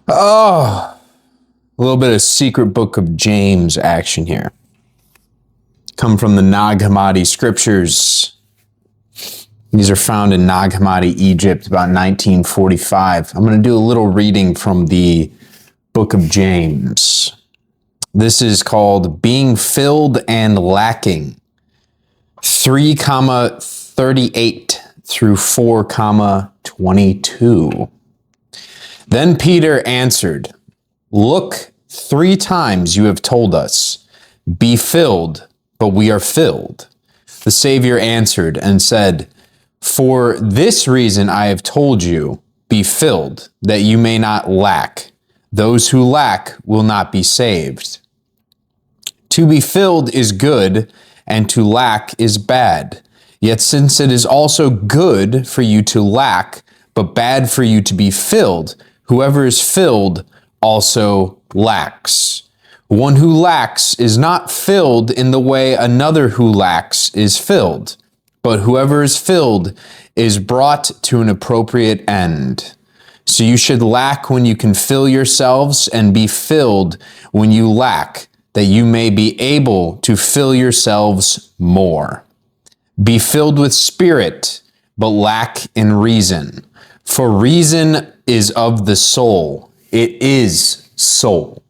Oh, a little bit of secret book of James action here. Come from the Nag Hammadi scriptures. These are found in Nag Hammadi, Egypt, about 1945. I'm going to do a little reading from the book of James. This is called Being Filled and Lacking, 3:38 through 4:22. Then Peter answered, "Look, 3 times you have told us, 'Be filled,' but we are filled." The Savior answered and said, "For this reason I have told you, be filled, that you may not lack. Those who lack will not be saved. To be filled is good, and to lack is bad. Yet since it is also good for you to lack, but bad for you to be filled, whoever is filled also lacks. One who lacks is not filled in the way another who lacks is filled. But whoever is filled is brought to an appropriate end. So you should lack when you can fill yourselves, and be filled when you lack, that you may be able to fill yourselves more. Be filled with spirit, but lack in reason. For reason is of the soul. It is soul."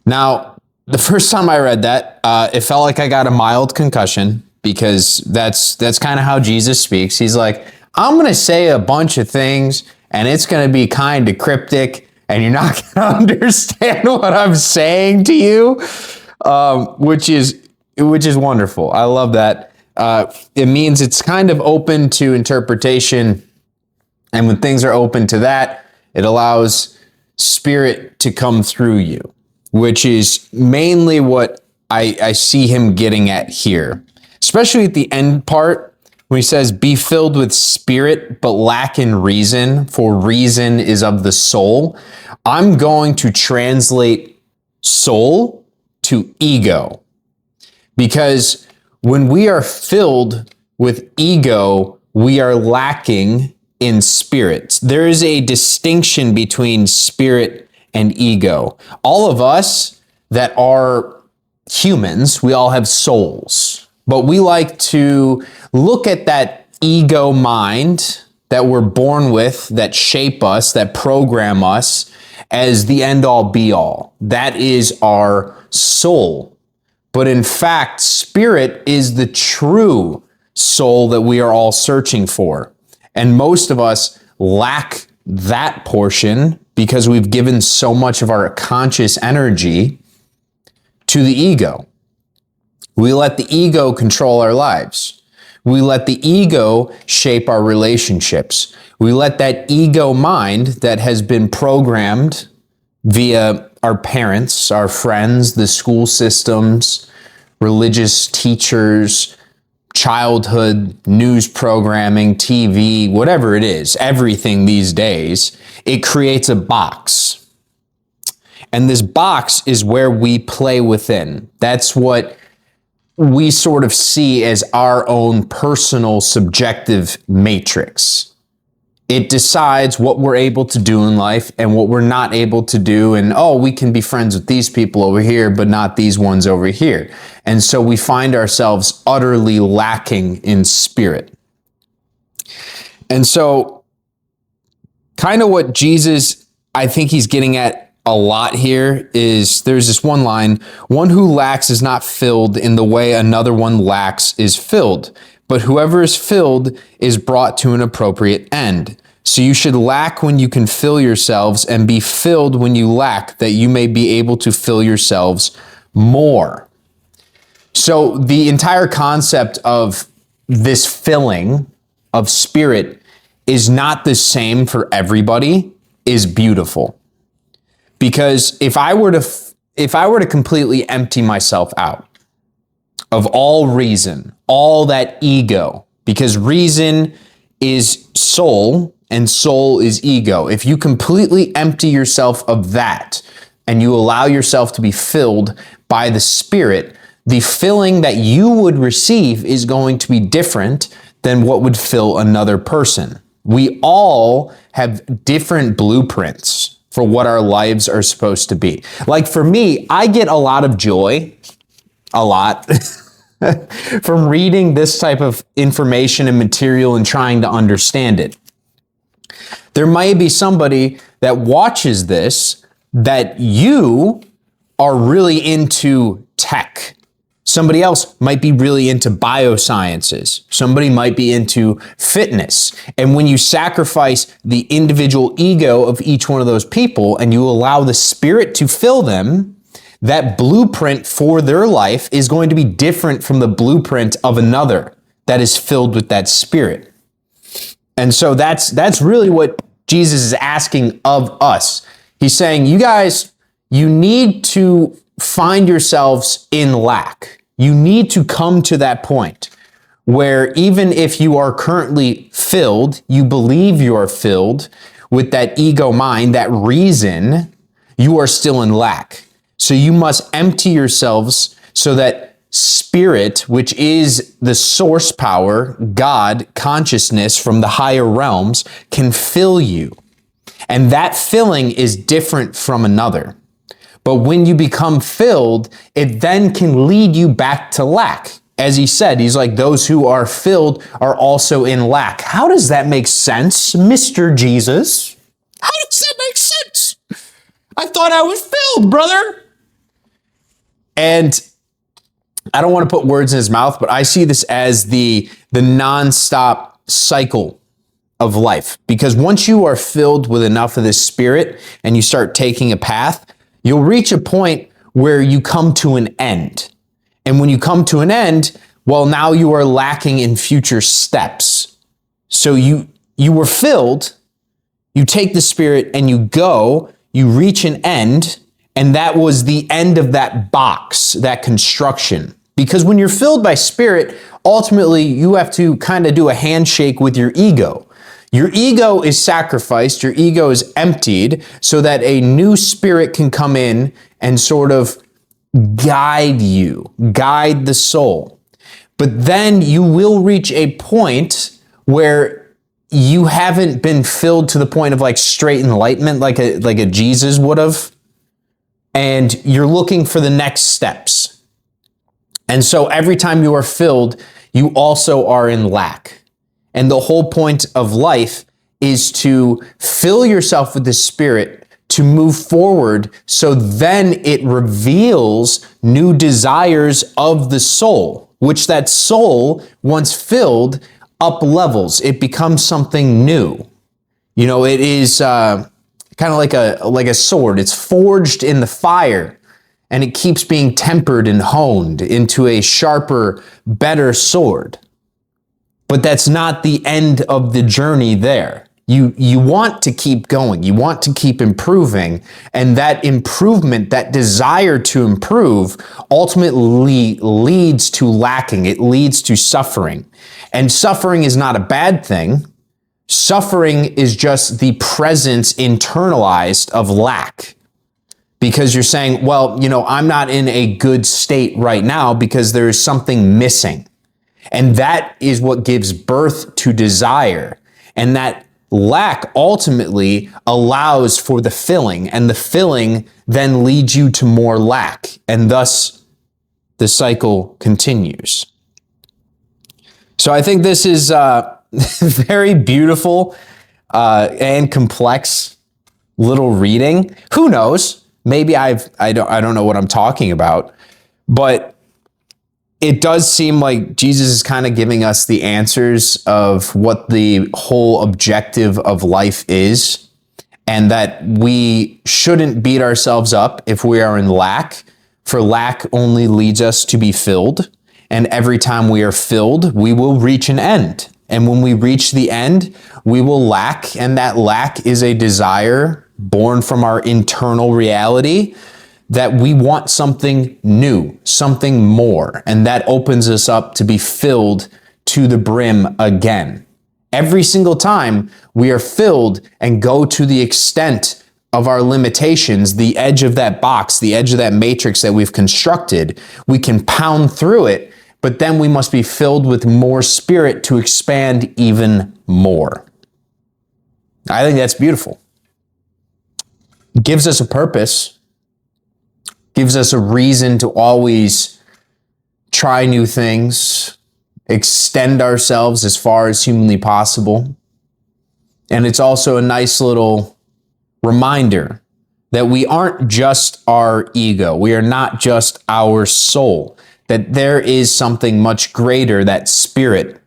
Now, the first time I read that, it felt like I got a mild concussion, because that's kind of how Jesus speaks. He's like, I'm going to say a bunch of things, and it's going to be kind of cryptic, and you're not going to understand what I'm saying to you, which is wonderful. I love that. It means it's kind of open to interpretation, and when things are open to that, it allows Spirit to come through you, which is mainly what I see him getting at here. Especially at the end part, when he says, be filled with spirit, but lack in reason, for reason is of the soul. I'm going to translate soul to ego. Because when we are filled with ego, we are lacking in spirit. There is a distinction between spirit and ego. All of us that are humans, we all have souls. But we like to look at that ego mind that we're born with, that shape us, that program us, as the end-all be-all. That is our soul. But in fact, spirit is the true soul that we are all searching for. And most of us lack that portion because we've given so much of our conscious energy to the ego. We let the ego control our lives. We let the ego shape our relationships. We let that ego mind that has been programmed via our parents, our friends, the school systems, religious teachers, childhood, news programming, TV, whatever it is, everything these days, it creates a box. And this box is where we play within. That's what we sort of see as our own personal subjective matrix. It decides what we're able to do in life and what we're not able to do. And, we can be friends with these people over here, but not these ones over here. And so we find ourselves utterly lacking in spirit. And so kind of what Jesus, I think he's getting at a lot here is there's this one line, one who lacks is not filled in the way another one lacks is filled, but whoever is filled is brought to an appropriate end. So you should lack when you can fill yourselves, and be filled when you lack, that you may be able to fill yourselves more. So the entire concept of this filling of spirit is not the same for everybody, is beautiful. Because if I were to completely empty myself out of all reason, all that ego, because reason is soul and soul is ego. If you completely empty yourself of that and you allow yourself to be filled by the Spirit, the filling that you would receive is going to be different than what would fill another person. We all have different blueprints for what our lives are supposed to be. Like for me, I get a lot of joy, a lot, from reading this type of information and material and trying to understand it. There might be somebody that watches this that you are really into tech. Somebody else might be really into biosciences. Somebody might be into fitness. And when you sacrifice the individual ego of each one of those people and you allow the Spirit to fill them, that blueprint for their life is going to be different from the blueprint of another that is filled with that Spirit. And so that's really what Jesus is asking of us. He's saying, you guys, you need to find yourselves in lack. You need to come to that point where even if you are currently filled, you believe you are filled with that ego mind, that reason, you are still in lack. So you must empty yourselves so that Spirit, which is the source power, God, consciousness from the higher realms, can fill you. And that filling is different from another. But when you become filled, it then can lead you back to lack. As he said, he's like, those who are filled are also in lack. How does that make sense, Mr. Jesus? How does that make sense? I thought I was filled, brother. And I don't want to put words in his mouth, but I see this as the nonstop cycle of life. Because once you are filled with enough of this Spirit and you start taking a path, you'll reach a point where you come to an end. And when you come to an end, well, now you are lacking in future steps. So you were filled, you take the Spirit and you go, you reach an end, and that was the end of that box, that construction. Because when you're filled by Spirit, ultimately you have to kind of do a handshake with your ego. Your ego is sacrificed, your ego is emptied so that a new Spirit can come in and sort of guide you, guide the soul. But then you will reach a point where you haven't been filled to the point of like straight enlightenment like a Jesus would have, and you're looking for the next steps. And so every time you are filled, you also are in lack. And the whole point of life is to fill yourself with the Spirit to move forward, so then it reveals new desires of the soul, which that soul, once filled, up levels. It becomes something new. You know, it is kind of like a sword. It's forged in the fire, and it keeps being tempered and honed into a sharper, better sword. But that's not the end of the journey there. You want to keep going. You want to keep improving. And that improvement, that desire to improve, ultimately leads to lacking. It leads to suffering. And suffering is not a bad thing. Suffering is just the presence internalized of lack. Because you're saying, well, you know, I'm not in a good state right now because there is something missing. And that is what gives birth to desire. And that lack ultimately allows for the filling, and the filling then leads you to more lack. And thus the cycle continues. So I think this is very beautiful and complex little reading. Who knows? Maybe I don't know what I'm talking about, but it does seem like Jesus is kind of giving us the answers of what the whole objective of life is, and that we shouldn't beat ourselves up if we are in lack, for lack only leads us to be filled. And every time we are filled, we will reach an end. And when we reach the end, we will lack, and that lack is a desire born from our internal reality that we want something new, something more, and that opens us up to be filled to the brim again. Every single time we are filled and go to the extent of our limitations, the edge of that box, the edge of that matrix that we've constructed, we can pound through it, but then we must be filled with more Spirit to expand even more. I think that's beautiful. gives us a purpose, gives us a reason to always try new things, extend ourselves as far as humanly possible. And it's also a nice little reminder that we aren't just our ego. We are not just our soul, that there is something much greater, that spirit,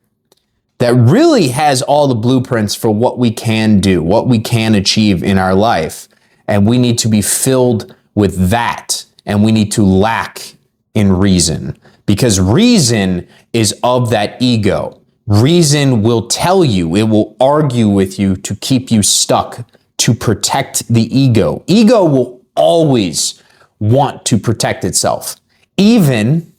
that really has all the blueprints for what we can do, what we can achieve in our life. And we need to be filled with that. And we need to lack in reason, because reason is of that ego. Reason will tell you, it will argue with you to keep you stuck, to protect the ego. Ego will always want to protect itself, even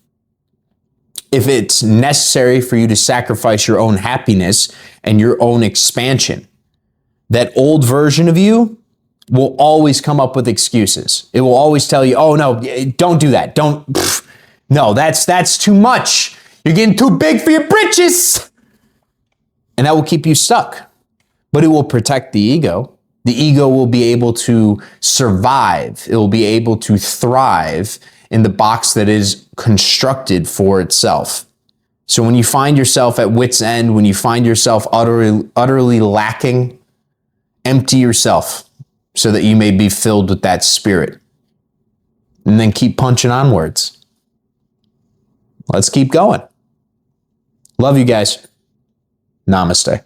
if it's necessary for you to sacrifice your own happiness and your own expansion. That old version of you will always come up with excuses. It will always tell you, oh no, don't do that. No, that's too much. You're getting too big for your britches. And that will keep you stuck. But it will protect the ego. The ego will be able to survive. It will be able to thrive in the box that is constructed for itself. So when you find yourself at wit's end, when you find yourself utterly lacking, empty yourself so that you may be filled with that spirit. And then keep punching onwards. Let's keep going. Love you guys. Namaste.